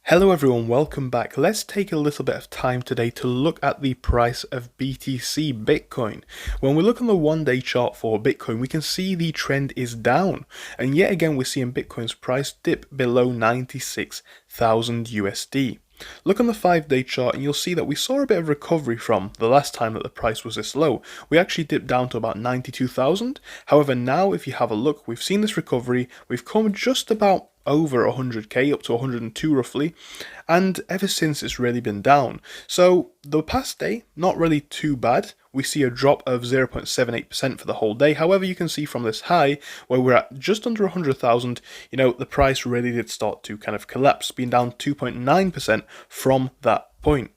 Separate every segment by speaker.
Speaker 1: Hello everyone, welcome back. Let's take a little bit of time today to look at the price of BTC Bitcoin. When we look on the 1-day chart for Bitcoin, we can see the trend is down. And yet again, we're seeing Bitcoin's price dip below 96,000 USD. Look on the 5-day chart and you'll see that we saw a bit of recovery from the last time that the price was this low. We actually dipped down to about 92,000. However, now if you have a look, we've seen this recovery. We've come just about over 100k, up to 102 roughly, and ever since it's really been down. So the past day, not really too bad. We see a drop of 0.78% for the whole day. However, you can see from this high, where we're at just under 100,000, the price really did start to kind of collapse, being down 2.9% from that point.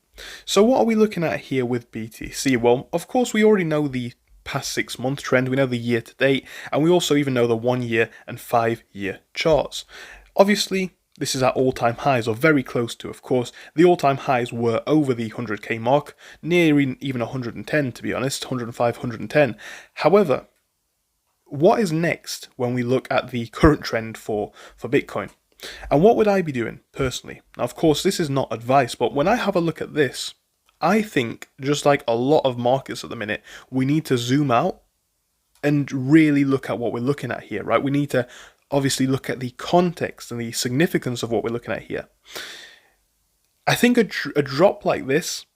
Speaker 1: So what are we looking at here with BTC? Well, of course, we already know the past 6-month trend, we know the year to date, and we also even know the 1-year and 5-year charts. Obviously, this is at all-time highs, or very close to, of course. The all-time highs were over the 100k mark, nearing even 110 to be honest, 105, 110. However, what is next when we look at the current trend for Bitcoin? And what would I be doing, personally? Now, of course, this is not advice, but when I have a look at this, I think, just like a lot of markets at the minute, we need to zoom out and really look at what we're looking at here, right? We need to obviously look at the context and the significance of what we're looking at here. I think a drop like this,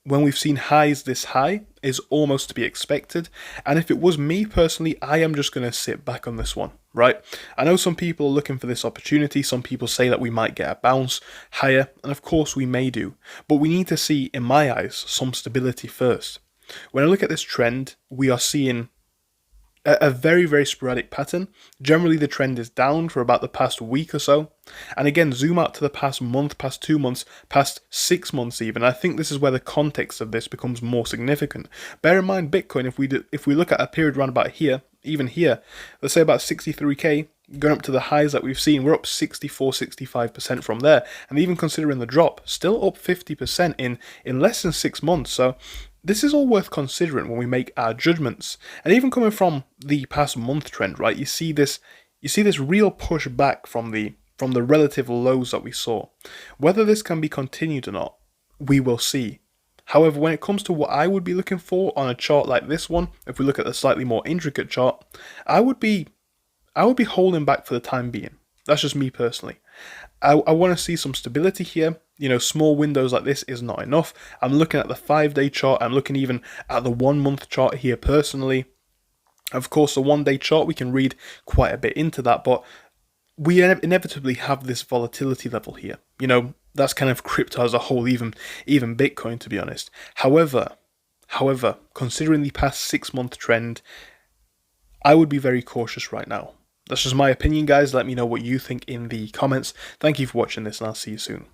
Speaker 1: when we've seen highs this high, is almost to be expected. And if it was me personally, I am just going to sit back on this one, right? I know some people are looking for this opportunity. Some people say that we might get a bounce higher, and of course we may do. But we need to see, in my eyes, some stability first. When I look at this trend, we are seeing a very, very sporadic pattern. Generally, the trend is down for about the past week or so. And again, zoom out to the past month, past 2 months, past 6 months even. I think this is where the context of this becomes more significant. Bear in mind, Bitcoin, if we look at a period around about here, even here, let's say about 63k, going up to the highs that we've seen, we're up 64, 65% from there. And even considering the drop, still up 50% in less than 6 months. So this is all worth considering when we make our judgments. And even coming from the past month trend, right? You see this real push back from the relative lows that we saw. Whether this can be continued or not, we will see. However, when it comes to what I would be looking for on a chart like this one, if we look at the slightly more intricate chart, I would be holding back for the time being. That's just me personally. I want to see some stability here. Small windows like this is not enough. I'm looking at the 5-day chart. I'm looking even at the 1-month chart here personally. Of course, the 1-day chart, we can read quite a bit into that, but we inevitably have this volatility level here. That's kind of crypto as a whole, even Bitcoin, to be honest. However, considering the past 6-month trend, I would be very cautious right now. That's just my opinion, guys. Let me know what you think in the comments. Thank you for watching this, and I'll see you soon.